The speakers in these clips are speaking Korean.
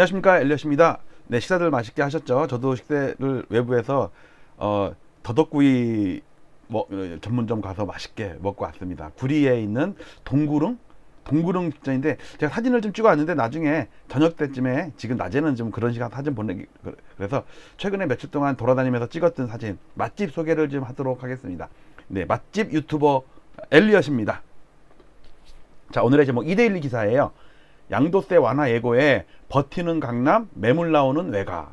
안녕하십니까, 엘리엇입니다. 네, 식사들 맛있게 하셨죠? 저도 식사를 외부에서 더덕구이 전문점 가서 맛있게 먹고 왔습니다. 구리에 있는 동구릉 직전인데 제가 사진을 좀 찍어 왔는데 나중에 저녁 때쯤에, 지금 낮에는 좀 그런 시간 사진 보내기, 그래서 최근에 며칠 동안 돌아다니면서 찍었던 사진 맛집 소개를 좀 하도록 하겠습니다. 네, 맛집 유튜버 엘리엇입니다. 자, 오늘의 제목 2대1 기사예요. 양도세 완화 예고에 버티는 강남, 매물 나오는 외곽.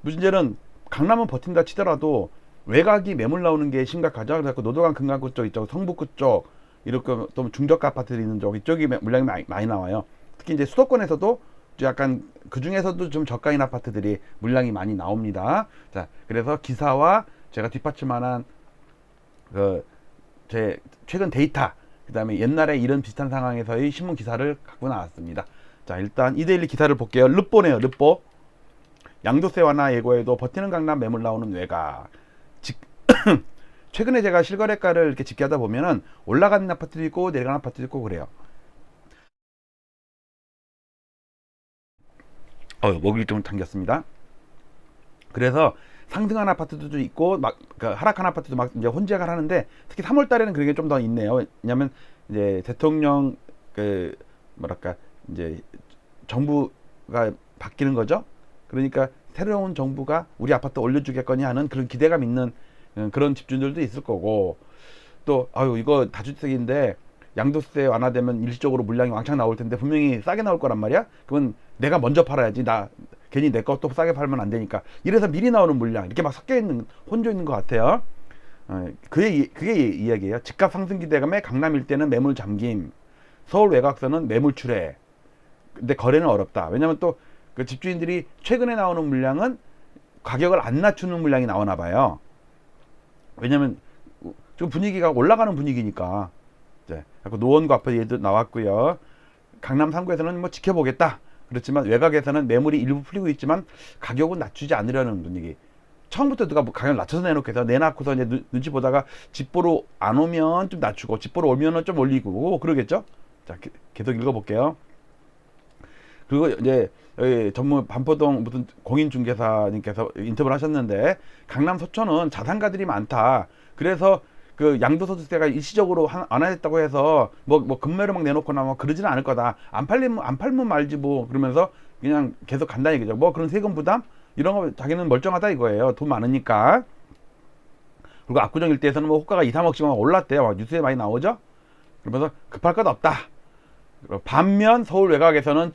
문제는 강남은 버틴다 치더라도 외곽이 매물 나오는 게 심각하죠. 그래서 노도강 금강구 쪽, 이쪽 성북구 쪽, 이렇게 또 중저가 아파트들이 있는 쪽, 이쪽이 물량이 많이 나와요. 특히 이제 수도권에서도 약간 그 중에서도 좀 저가인 아파트들이 물량이 많이 나옵니다. 자, 그래서 기사와 제가 뒷받침하는 제 최근 데이터, 그 다음에 옛날에 이런 비슷한 상황에서의 신문 기사를 갖고 나왔습니다. 자, 일단 2대1 기사를 볼게요. 르뽀네요. 르뽀. 양도세 완화 예고에도 버티는 강남, 매물 나오는 외곽. 최근에 제가 실거래가를 이렇게 집계하다 보면은 올라가는 아파트도 있고 내려가는 아파트도 있고 그래요. 목이 좀 당겼습니다. 그래서 상승한 아파트도 있고 하락한 아파트도 막 이제 혼재가 하는데, 특히 3월 달에는 그게 좀 더 있네요. 왜냐면 이제 대통령 이제 정부가 바뀌는 거죠. 그러니까 새로운 정부가 우리 아파트 올려주겠거니 하는 그런 기대감 있는 그런 집주인들도 있을 거고, 또 이거 다주택인데 양도세 완화되면 일시적으로 물량이 왕창 나올 텐데 분명히 싸게 나올 거란 말이야. 그건 내가 먼저 팔아야지, 나 괜히 내 것도 싸게 팔면 안 되니까. 이래서 미리 나오는 물량 이렇게 막 섞여 있는, 혼져 있는 것 같아요. 그게 이야기예요. 집값 상승 기대감에 강남 일대는 매물 잠김, 서울 외곽선은 매물 출회. 근데 거래는 어렵다. 왜냐면 또 그 집주인들이 최근에 나오는 물량은 가격을 안 낮추는 물량이 나오나 봐요. 왜냐면 지금 분위기가 올라가는 분위기니까. 이제 노원구 아파트 얘도 나왔고요. 강남 3구에서는 뭐 지켜보겠다. 그렇지만 외곽에서는 매물이 일부 풀리고 있지만 가격은 낮추지 않으려는 분위기. 처음부터 누가 가격을 낮춰서 내놓고서 이제 눈치 보다가 집 보러 안 오면 좀 낮추고, 집 보러 오면은 좀 올리고 그러겠죠. 자, 계속 읽어볼게요. 그리고 이제 전문 반포동 무슨 공인중개사님께서 인터뷰를 하셨는데, 강남 서초는 자산가들이 많다. 그래서 그 양도소득세가 일시적으로 완화됐다고 해서 뭐 금매로 막 내놓거나 뭐 그러지는 않을 거다. 안 팔면 말지 뭐, 그러면서 그냥 계속 간다 이거죠. 뭐 그런 세금 부담 이런 거 자기는 멀쩡하다 이거예요. 돈 많으니까. 그리고 압구정 일대에서는 뭐 호가가 2, 3억씩 막 올랐대요. 뉴스에 많이 나오죠. 그러면서 급할 것 없다. 반면 서울 외곽에서는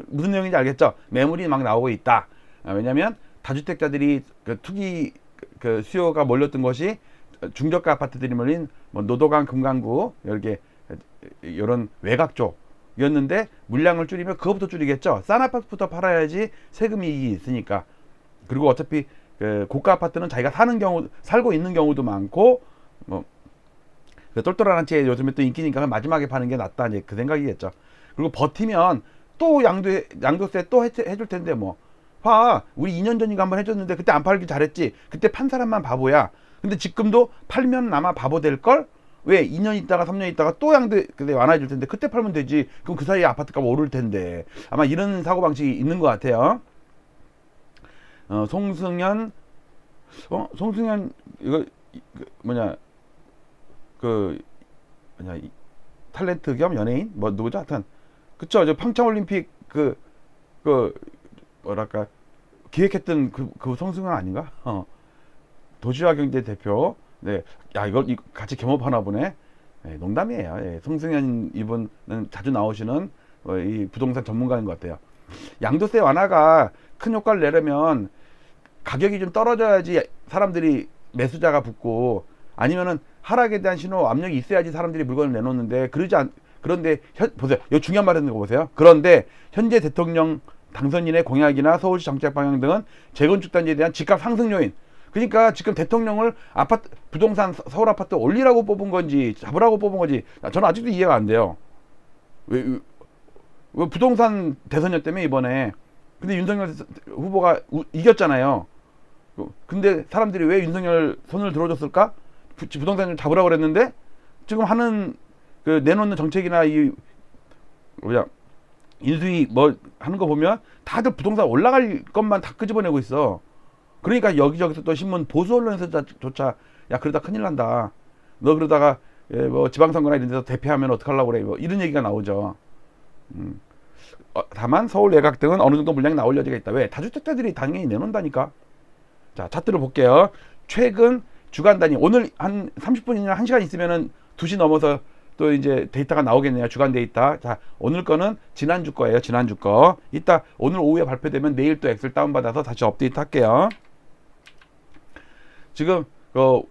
무슨 내용인지 알겠죠? 매물이 막 나오고 있다. 왜냐면 다주택자들이 투기 수요가 몰렸던 것이 중저가 아파트들이 몰린 뭐 노도강 금강구 이렇게 이런 외곽 쪽이었는데, 물량을 줄이면 그것부터 줄이겠죠. 싼 아파트부터 팔아야지 세금 이익이 있으니까. 그리고 어차피 고가 아파트는 자기가 살고 있는 경우도 많고, 뭐 똘똘한 채 요즘에 또 인기니까 마지막에 파는 게 낫다, 이제 그 생각이겠죠. 그리고 버티면 또 양도세 또 해줄 텐데, 뭐 우리 2년 전인가 한번 해줬는데 그때 안 팔길 잘했지. 그때 판 사람만 바보야. 근데 지금도 팔면 아마 바보 될걸? 왜 2년 있다가 3년 있다가 또 양도세 완화해 줄 텐데 그때 팔면 되지. 그럼 그 사이에 아파트값 오를 텐데. 아마 이런 사고방식이 있는 것 같아요. 송승현 이거 탤런트 겸 연예인? 뭐 누구죠? 하여튼 그쵸, 저 평창올림픽 기획했던 그 송승현 아닌가? 도시화경제 대표. 네, 이걸 같이 겸업하나 보네. 네, 농담이에요. 예, 송승현 이분은 자주 나오시는 이 부동산 전문가인 것 같아요. 양도세 완화가 큰 효과를 내려면 가격이 좀 떨어져야지 사람들이, 매수자가 붙고, 아니면은 하락에 대한 신호 압력이 있어야지 사람들이 물건을 내놓는데, 그런데 보세요. 이 중요한 말 했는 거 보세요. 그런데 현재 대통령 당선인의 공약이나 서울시 정책 방향 등은 재건축 단지에 대한 집값 상승 요인. 그러니까 지금 대통령을 부동산 서울 아파트 올리라고 뽑은 건지 잡으라고 뽑은 건지 저는 아직도 이해가 안 돼요. 왜 부동산 대선이었다며 이번에. 근데 윤석열 후보가 이겼잖아요. 근데 사람들이 왜 윤석열 손을 들어줬을까? 부동산을 잡으라고 그랬는데 지금 하는 내놓는 정책이나 인수위 뭐 하는 거 보면 다들 부동산 올라갈 것만 다 끄집어내고 있어. 그러니까 여기저기서 또 신문 보수 언론에서조차 야 그러다 큰일 난다. 너 그러다가 뭐 지방선거나 이런 데서 대피하면 어떡하려고 그래. 뭐 이런 얘기가 나오죠. 다만 서울 외곽 등은 어느 정도 물량이 나올 여지가 있다. 왜? 다주택자들이 당연히 내놓는다니까. 자, 차트를 볼게요. 최근 주간 단위 오늘 한 30분이나 1시간 있으면은 2시 넘어서 또 이제 데이터가 나오겠네요. 주간 데이터. 자, 오늘 거는 지난주 거예요. 지난주 거. 이따 오늘 오후에 발표되면 내일 또 엑셀 다운받아서 다시 업데이트 할게요. 지금 요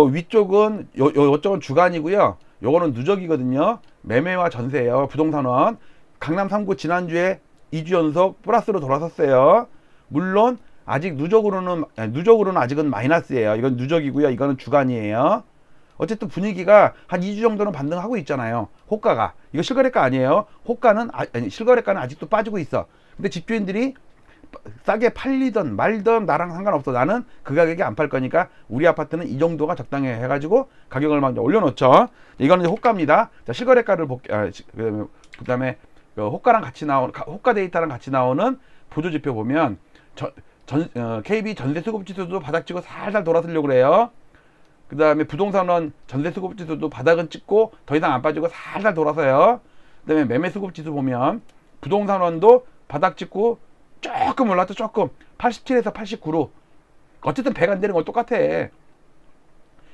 위쪽은 요쪽은 주간이고요. 요거는 누적이거든요. 매매와 전세예요. 부동산원. 강남 3구 지난주에 2주 연속 플러스로 돌아섰어요. 물론 아직 누적으로는 아직은 마이너스예요. 이건 누적이고요. 이거는 주간이에요. 어쨌든 분위기가 한 2주 정도는 반등하고 있잖아요. 호가가. 이거 실거래가 아니에요. 호가는 실거래가는 아직도 빠지고 있어. 근데 집주인들이 싸게 팔리든 말든 나랑 상관없어. 나는 그 가격에 안 팔 거니까 우리 아파트는 이 정도가 적당해 해가지고 가격을 막 올려놓죠. 이거는 이제 호가입니다. 자, 실거래가를 그다음에 호가랑 같이 나오는 호가 데이터랑 같이 나오는 보조지표 보면 KB 전세수급지수도 바닥치고 살살 돌아서려고 그래요. 그 다음에 부동산원 전세수급지수도 바닥은 찍고 더 이상 안 빠지고 살살 돌아서요. 그 다음에 매매수급지수 보면 부동산원도 바닥 찍고 조금 올랐죠. 조금 87에서 89로 어쨌든 100 안 되는 건 똑같아.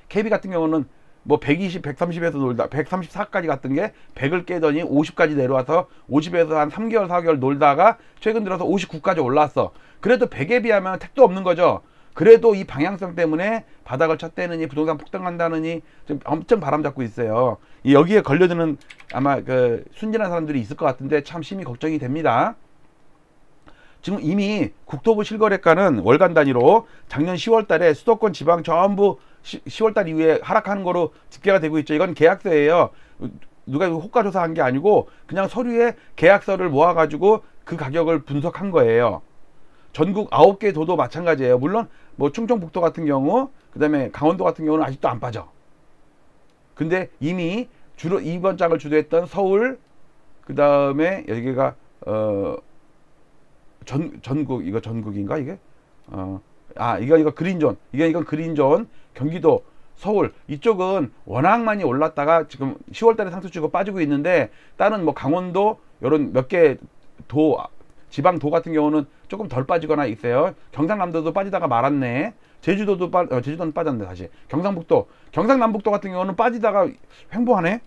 KB 같은 경우는 뭐 120, 130에서 놀다 134까지 갔던 게 100을 깨더니 50까지 내려와서 50에서 한 3개월, 4개월 놀다가 최근 들어서 59까지 올라왔어. 그래도 100에 비하면 택도 없는 거죠. 그래도 이 방향성 때문에 바닥을 쳤다느니 부동산 폭등한다느니 지금 엄청 바람 잡고 있어요. 여기에 걸려드는 아마 그 순진한 사람들이 있을 것 같은데 참 심히 걱정이 됩니다. 지금 이미 국토부 실거래가는 월간 단위로 작년 10월 달에 수도권 지방 전부 10월 달 이후에 하락하는 거로 집계가 되고 있죠. 이건 계약서예요. 누가 호가 조사한 게 아니고 그냥 서류에 계약서를 모아가지고 그 가격을 분석한 거예요. 전국 9개 도도 마찬가지예요. 물론 뭐 충청북도 같은 경우 그 다음에 강원도 같은 경우는 아직도 안 빠져. 근데 이미 주로 이번 장을 주도했던 서울 그 다음에 여기가 전국 이거 전국인가 이게 이거 그린존 이건 그린존 경기도 서울 이쪽은 워낙 많이 올랐다가 지금 10월달에 상승주고 빠지고 있는데 다른 뭐 강원도 이런 몇 개 도 지방도 같은 경우는 조금 덜 빠지거나 있어요. 경상남도도 빠지다가 말았네. 제주도는 빠졌네 다시. 경상남북도 같은 경우는 빠지다가 횡보하네.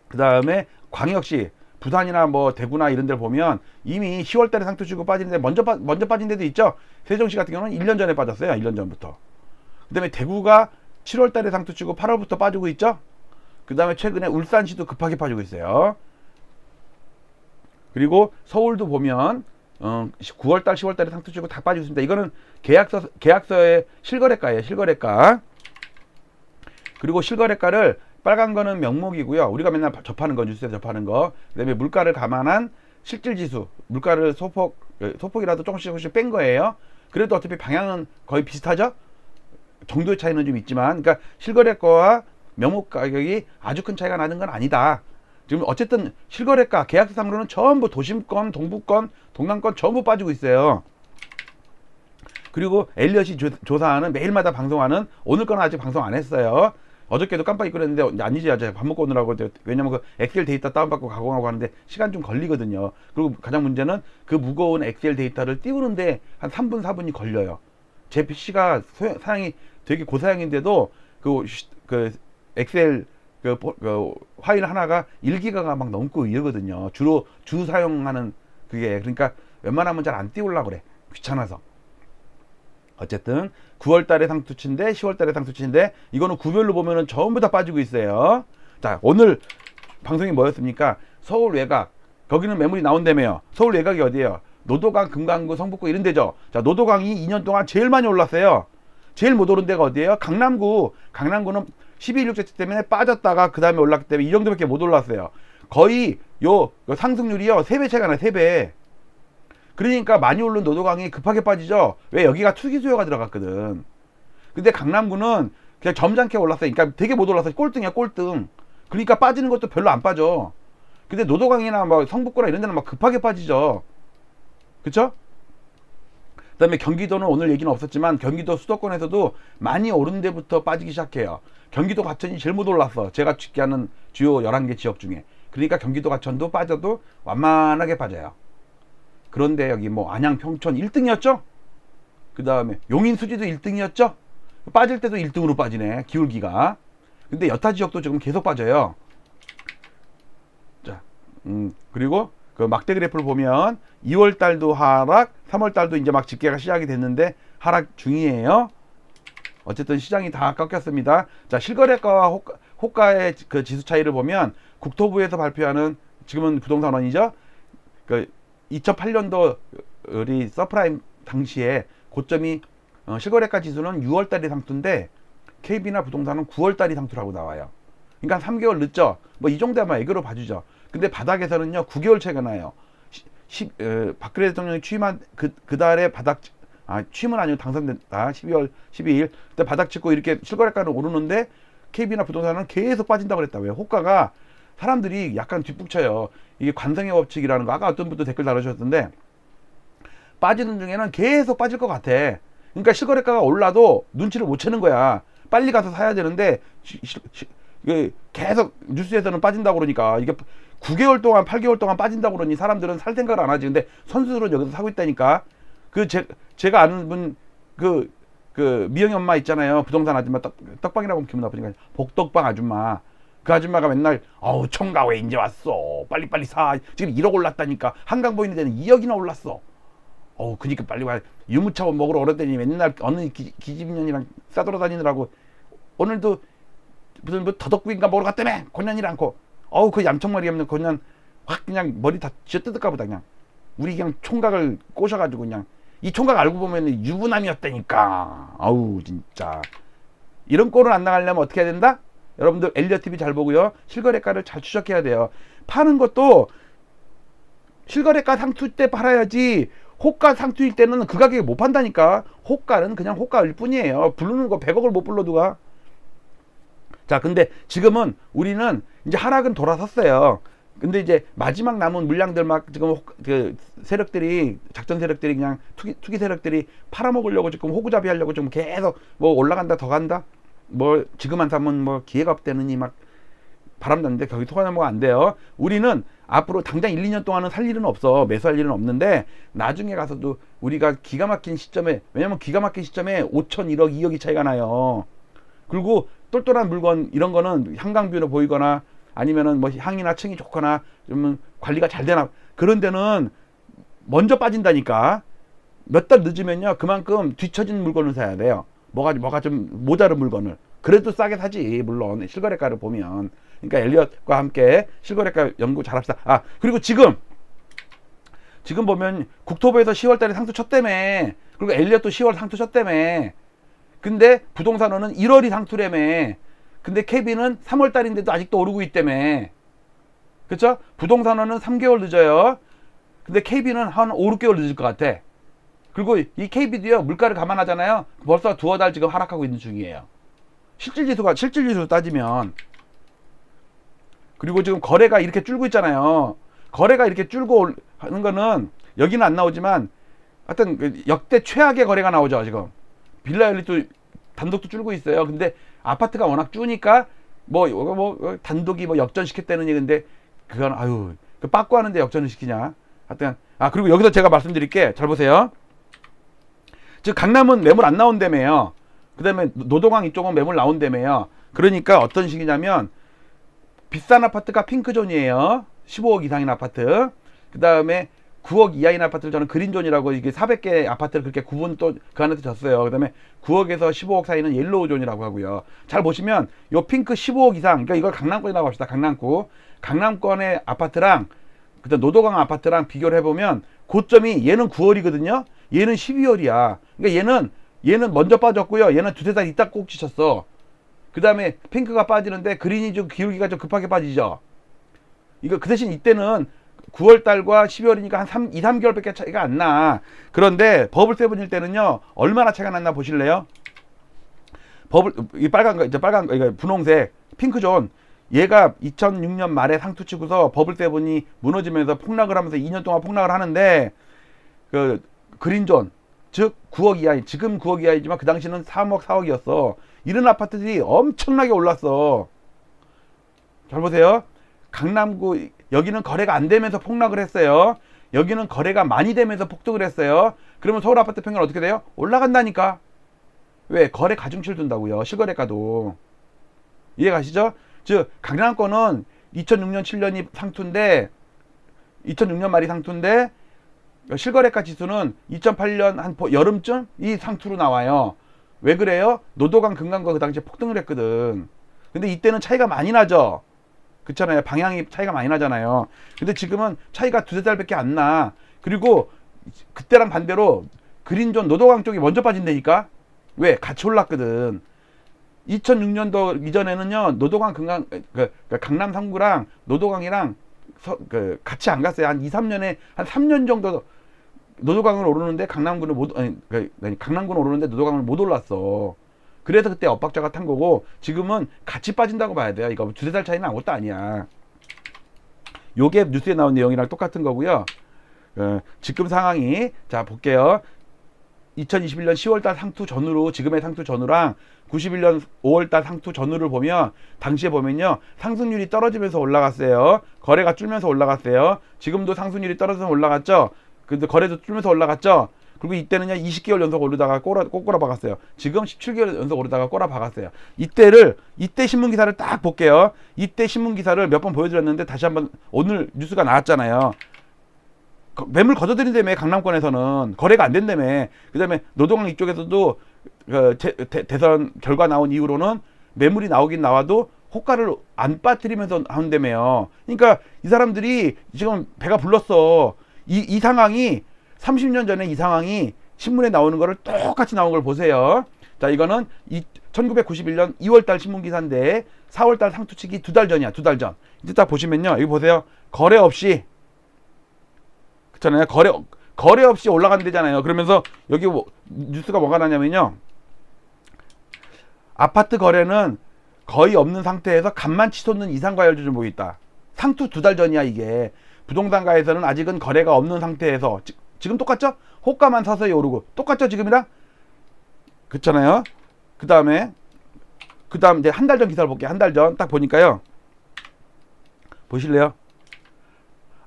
그 다음에 광역시 부산이나 뭐 대구나 이런 데를 보면 이미 10월 달에 상투 치고 빠지는데 먼저 빠진 데도 있죠. 세종시 같은 경우는 1년 전에 빠졌어요. 1년 전부터. 그 다음에 대구가 7월 달에 상투 치고 8월부터 빠지고 있죠. 그 다음에 최근에 울산시도 급하게 빠지고 있어요. 그리고 서울도 보면 9월 달 10월 달에 상투 치고 다 빠지고 있습니다. 이거는 계약서의 실거래가예요. 실거래가. 그리고 실거래가를 빨간 거는 명목이고요. 우리가 맨날 접하는 거, 뉴스에서 접하는 거. 그 다음에 물가를 감안한 실질지수. 물가를 소폭이라도 조금씩 뺀 거예요. 그래도 어차피 방향은 거의 비슷하죠? 정도의 차이는 좀 있지만, 그러니까 실거래가와 명목 가격이 아주 큰 차이가 나는 건 아니다. 지금 어쨌든 실거래가, 계약서상으로는 전부 도심권, 동부권, 동남권 전부 빠지고 있어요. 그리고 엘리엇이 조사하는 매일마다 방송하는 오늘 거는 아직 방송 안 했어요. 어저께도 깜빡 잊고 그랬는데 아니지 어제 밥 먹고 오느라고 왜냐면 그 엑셀 데이터 다운받고 가공하고 하는데 시간 좀 걸리거든요. 그리고 가장 문제는 그 무거운 엑셀 데이터를 띄우는데 한 3분 4분이 걸려요. 제 PC가 사양이 되게 고사양인데도 그 엑셀 그 파일 하나가 1기가가 막 넘고 이러거든요. 주 사용하는 그게. 그러니까 웬만하면 잘 안 띄우려고 그래. 귀찮아서. 어쨌든 9월 달에 상투치인데 10월 달에 상투치인데 이거는 구별로 보면은 전부 다 빠지고 있어요. 자, 오늘 방송이 뭐였습니까? 서울 외곽. 거기는 매물이 나온다며요. 서울 외곽이 어디예요? 노도강, 금강구, 성북구 이런 데죠. 자, 노도강이 2년 동안 제일 많이 올랐어요. 제일 못 오른 데가 어디예요? 강남구. 강남구는 12.16 때문에 빠졌다가 그 다음에 올랐기 때문에 이 정도밖에 못 올랐어요. 거의 요 상승률이요 3배 차이가 나요. 3배. 그러니까 많이 오른 노도강이 급하게 빠지죠. 왜? 여기가 투기 수요가 들어갔거든. 근데 강남구는 그냥 점잖게 올랐어요. 그러니까 되게 못 올랐어요. 꼴등이야 꼴등. 그러니까 빠지는 것도 별로 안 빠져. 근데 노도강이나 뭐 성북구나 이런 데는 막 급하게 빠지죠. 그쵸? 그다음에 경기도는 오늘 얘기는 없었지만 경기도 수도권에서도 많이 오른 데부터 빠지기 시작해요. 경기도 과천이 제일 못 올랐어. 제가 집계하는 주요 11개 지역 중에. 그러니까 경기도 과천도 빠져도 완만하게 빠져요. 그런데 여기 뭐 안양 평촌 1등이었죠? 그 다음에 용인 수지도 1등이었죠? 빠질 때도 1등으로 빠지네. 기울기가. 근데 여타 지역도 지금 계속 빠져요. 자, 그리고 그 막대 그래프를 보면 2월 달도 하락, 3월 달도 이제 막 집계가 시작이 됐는데 하락 중이에요. 어쨌든 시장이 다 꺾였습니다. 자, 실거래가와 호가의 그 지수 차이를 보면 국토부에서 발표하는 지금은 부동산원이죠. 그 2008년도 우리 서프라임 당시에 고점이 실거래가 지수는 6월 달이 상투인데 KB나 부동산은 9월 달이 상투라고 나와요. 그러니까 3개월 늦죠. 뭐 이 정도 아마 애교로 봐주죠. 근데 바닥에서는요 9개월 차이가 나요. 박근혜 대통령이 취임한 그 달에 취임은 아니고 당선됐다. 12월 12일 그때 바닥 찍고 이렇게 실거래가는 오르는데 KB나 부동산은 계속 빠진다고 그랬다. 왜? 호가가 사람들이 약간 뒷북쳐요. 이게 관성의 법칙이라는 거 아까 어떤 분도 댓글 달아주셨던데 빠지는 중에는 계속 빠질 것 같아. 그러니까 실거래가가 올라도 눈치를 못 채는 거야. 빨리 가서 사야 되는데 계속 뉴스에서는 빠진다고 그러니까 이게 9개월 동안 8개월 동안 빠진다고 그러니 사람들은 살 생각을 안 하지. 근데 선수들은 여기서 사고 있다니까. 제가 아는 분 미영이 엄마 있잖아요. 부동산 아줌마 떡방이라고 기분 나쁘니까 복덕방 아줌마. 그 아줌마가 맨날 청가 왜 이제 왔어. 빨리빨리 사. 지금 1억 올랐다니까. 한강 보이는 데는 2억이나 올랐어. 그니까 빨리 와. 유무차 먹으러 오랬더니 맨날 어느 기집년이랑 싸돌아다니느라고 오늘도 무슨 뭐 더덕구인가 먹으러 갔다며. 곤년이랑 않고. 그 얌청머리 없는 곤년 확 그냥 머리 다 쥐어뜯을까 보다 그냥. 우리 그냥 총각을 꼬셔가지고 그냥 이 총각 알고 보면 유부남이었다니까. 진짜 이런 꼴은 안 나가려면 어떻게 해야 된다? 여러분들 엘리엇TV 잘 보고요. 실거래가를 잘 추적해야 돼요. 파는 것도 실거래가 상투 때 팔아야지 호가 상투일 때는 그 가격에 못 판다니까. 호가는 그냥 호가일 뿐이에요. 부르는 거 100억을 못 불러 누가. 자, 근데 지금은 우리는 이제 하락은 돌아섰어요. 근데 이제 마지막 남은 물량들 막 지금 그 세력들이 작전 세력들이 그냥 투기 세력들이 팔아먹으려고 지금 호구잡이 하려고 지금 계속 뭐 올라간다 더 간다 뭐 지금 안 사면 뭐 기회가 없다느니 막 바람났는데 거기 토가나무가 안 돼요. 우리는 앞으로 당장 1, 2년 동안은 살 일은 없어. 매수할 일은 없는데 나중에 가서도 우리가 기가 막힌 시점에 왜냐면 기가 막힌 시점에 5천 1억 2억이 차이가 나요. 그리고 똘똘한 물건 이런 거는 한강뷰로 보이거나 아니면은 뭐 향이나 층이 좋거나 좀 관리가 잘 되나 그런 데는 먼저 빠진다니까. 몇 달 늦으면요 그만큼 뒤처진 물건을 사야 돼요. 뭐가 좀 모자른 물건을. 그래도 싸게 사지 물론 실거래가를 보면. 그러니까 엘리엇과 함께 실거래가 연구 잘합시다. 그리고 지금 보면 국토부에서 10월달에 상투 쳤다며. 그리고 엘리엇도 10월 상투 쳤다며. 근데 부동산원은 1월이 상투라며. 근데 KB는 3월달인데도 아직도 오르고 있다며. 그쵸? 부동산원은 3개월 늦어요. 근데 KB는 한 5, 6개월 늦을 것 같아. 그리고 이 KB도요 물가를 감안하잖아요. 벌써 두어 달 지금 하락하고 있는 중이에요. 실질지수 따지면. 그리고 지금 거래가 이렇게 줄고 있잖아요. 거래가 이렇게 줄고 하는 거는 여기는 안 나오지만 하여튼 역대 최악의 거래가 나오죠. 지금 빌라연립도 단독도 줄고 있어요. 근데 아파트가 워낙 주니까 뭐 단독이 뭐 역전시켰다는 얘기인데 그건 그 빠꾸 하는데 역전을 시키냐. 하여튼 그리고 여기서 제가 말씀드릴게. 잘 보세요. 즉 강남은 매물 안 나온다며요. 그 다음에 노동항 이쪽은 매물 나온다며요. 그러니까 어떤 식이냐면 비싼 아파트가 핑크존이에요. 15억 이상인 아파트. 그 다음에 9억 이하인 아파트를 저는 그린존이라고 이게 400개 아파트를 그렇게 구분 또 그 안에서 줬어요. 그 다음에 9억에서 15억 사이는 옐로우존이라고 하고요. 잘 보시면 요 핑크 15억 이상, 그러니까 이걸 강남권이라고 합시다. 강남권의 아파트랑 그다음 노도강 아파트랑 비교를 해보면 고점이 얘는 9월이거든요. 얘는 12월이야. 그러니까 얘는 먼저 빠졌고요. 얘는 두세 달 있다 꼭 지쳤어. 그 다음에 핑크가 빠지는데 그린이 좀 기울기가 좀 급하게 빠지죠. 그 대신 이때는 9월달과 12월이니까 한 2, 3개월밖에 차이가 안 나. 그런데 버블 세븐일 때는요 얼마나 차이가 났나 보실래요? 이 빨간 거 이제 이거 분홍색 핑크존 얘가 2006년 말에 상투 치고서 버블7이 무너지면서 폭락을 하면서 2년 동안 폭락을 하는데 그 그린존 즉 9억 이하, 지금 9억 이하이지만 그 당시는 3억 4억이었어. 이런 아파트들이 엄청나게 올랐어. 잘 보세요. 강남구 여기는 거래가 안 되면서 폭락을 했어요. 여기는 거래가 많이 되면서 폭등을 했어요. 그러면 서울 아파트 평균 어떻게 돼요? 올라간다니까. 왜? 거래 가중치를 둔다고요. 실거래가도. 이해가시죠? 즉 강남권은 2006년 7년이 상투인데 2006년 말이 상투인데 실거래가 지수는 2008년 한 여름쯤 이 상투로 나와요. 왜 그래요? 노도강 금강과 그 당시에 폭등을 했거든. 근데 이때는 차이가 많이 나죠. 그렇잖아요. 방향이 차이가 많이 나잖아요. 근데 지금은 차이가 두세 달밖에 안 나. 그리고 그때랑 반대로 그린존 노도강 쪽이 먼저 빠진다니까. 왜? 같이 올랐거든. 2006년도 이전에는요, 노도강 금강, 강남 3구랑 노도강이랑 같이 안 갔어요. 한 2, 3년에, 한 3년 정도 노도강을 오르는데 강남구는 못, 강남구는 오르는데 노도강을 못 올랐어. 그래서 그때 엇박자가 탄 거고, 지금은 같이 빠진다고 봐야 돼요. 이거 두세 달 차이는 아무것도 아니야. 요게 뉴스에 나온 내용이랑 똑같은 거고요. 지금 상황이, 자, 볼게요. 2021년 10월달 상투 전후로 지금의 상투 전후랑 91년 5월달 상투 전후를 보면 당시에 보면요 상승률이 떨어지면서 올라갔어요. 거래가 줄면서 올라갔어요. 지금도 상승률이 떨어져서 올라갔죠. 근데 거래도 줄면서 올라갔죠. 그리고 이때는요 20개월 연속 오르다가 꼬꾸라 박았어요. 지금 17개월 연속 오르다가 꼬라 박았어요. 이때 신문 기사를 딱 볼게요. 이때 신문 기사를 몇 번 보여드렸는데 다시 한번 오늘 뉴스가 나왔잖아요. 매물 거둬들인다며 강남권에서는 거래가 안 된다며. 그 다음에 노동강 이쪽에서도 대선 결과 나온 이후로는 매물이 나오긴 나와도 호가를 안 빠뜨리면서 한다며요. 그러니까 이 사람들이 지금 배가 불렀어. 이 상황이 30년 전에 이 상황이 신문에 나오는 거를 똑같이 나온 걸 보세요. 자, 이거는 1991년 2월달 신문 기사인데 4월달 상투치기 2달 전이야. 2달 전. 이제 딱 보시면요. 여기 보세요. 거래 없이 그렇잖아요. 거래 없이 올라간대잖아요. 그러면서 여기 뉴스가 뭐가 나냐면요. 아파트 거래는 거의 없는 상태에서 간만 치솟는 이상과열 조짐을 보이고 있다. 상투 2달 전이야 이게. 부동산가에서는 아직은 거래가 없는 상태에서 지금 똑같죠? 호가만 서서히 오르고 똑같죠 지금이랑? 그렇잖아요. 그 다음 이제 한 달 전 기사를 볼게요. 한 달 전 딱 보니까요. 보실래요?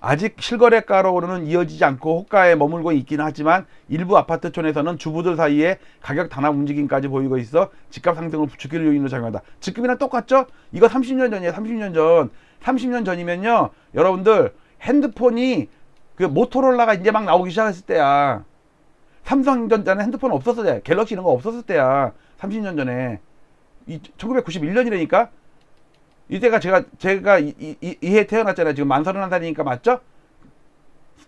아직 실거래가로는 이어지지 않고 호가에 머물고 있긴 하지만 일부 아파트촌에서는 주부들 사이에 가격 단합 움직임까지 보이고 있어 집값 상승을 부추길 요인으로 작용한다. 지금이랑 똑같죠? 이거 30년 전이에요. 30년 전. 30년 전이면요. 여러분들 핸드폰이 그 모토로라가 이제 막 나오기 시작했을 때야. 삼성전자는 핸드폰 없었을 때, 갤럭시 이런 거 없었을 때야. 30년 전에. 1991년이라니까? 이때가 제가 이해 태어났잖아요. 지금 만 31살이니까 맞죠?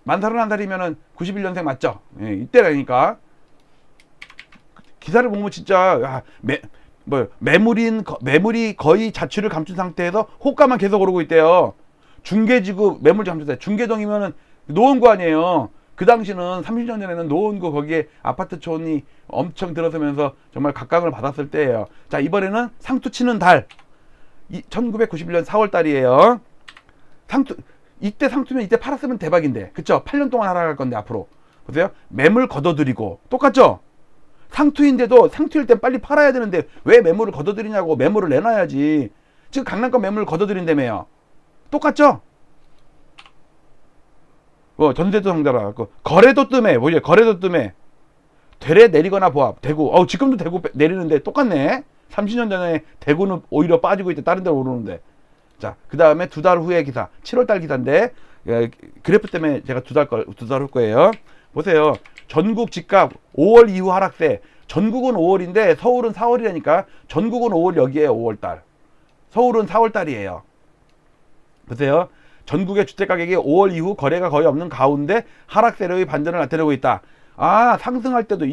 만 31살이면은 91년생 맞죠? 예, 이때라니까. 기사를 보면 진짜 매물이 거의 자취를 감춘 상태에서 호가만 계속 오르고 있대요. 중개지구 매물 감춘 중개동이면은 노원구 아니에요. 그 당시는 30년 전에는 노원구 거기에 아파트촌이 엄청 들어서면서 정말 각광을 받았을 때예요. 자, 이번에는 상투 치는 달. 1991년 4월 달이에요. 이때 상투면 이때 팔았으면 대박인데. 그쵸? 8년 동안 하락할 건데 앞으로. 보세요. 매물 걷어들이고. 똑같죠? 상투인데도 상투일 땐 빨리 팔아야 되는데 왜 매물을 걷어들이냐고. 매물을 내놔야지. 지금 강남권 매물을 걷어들인다며요. 똑같죠? 전세도 상대라. 거래도 뜸해. 뭐지? 거래도 뜸해. 되레 내리거나 보합. 대구. 지금도 대구 내리는데 똑같네. 30년 전에 대구는 오히려 빠지고 있대. 다른 데로 오르는데. 자, 그 다음에 2달 후의 기사. 7월달 기사인데, 그래프 때문에 제가 2달 후 거예요. 보세요. 전국 집값 5월 이후 하락세. 전국은 5월인데 서울은 4월이라니까. 전국은 5월 여기에요. 5월달. 서울은 4월달이에요. 보세요. 전국의 주택가격이 5월 이후 거래가 거의 없는 가운데 하락 세력의 반전을 나타내고 있다. 상승할 때도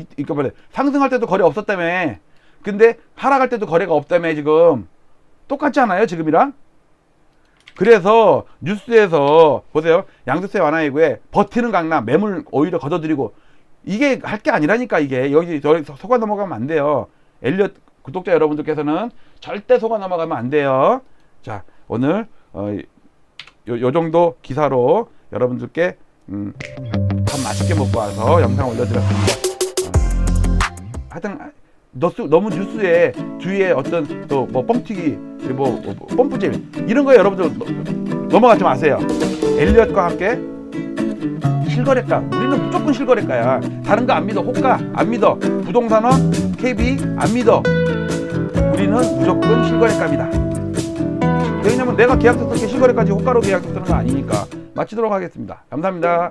상승할 때도 거래 없었다며. 근데 하락할 때도 거래가 없다며. 지금 똑같지 않아요 지금이랑? 그래서 뉴스에서 보세요. 양도세 완화 이후에 버티는 강남 매물 오히려 걷어들이고 이게 할 게 아니라니까. 이게 여기 속아 넘어가면 안 돼요. 엘리엇 구독자 여러분들께서는 절대 속아 넘어가면 안 돼요. 자, 오늘 요 정도 기사로 여러분들께 밥 맛있게 먹고 와서 영상 올려드렸습니다. 하여튼 너무 뉴스에 뒤에 어떤 또 뭐 뻥튀기 뭐 pom프질 이런 거에 여러분들 넘어가지 마세요. 엘리엇과 함께 실거래가, 우리는 무조건 실거래가야. 다른 거 안 믿어. 호가 안 믿어. 부동산원, KB 안 믿어. 우리는 무조건 실거래가입니다. 왜냐면 내가 계약서 쓸 게 실거래까지 호가로 계약서 쓰는 거 아니니까. 마치도록 하겠습니다. 감사합니다.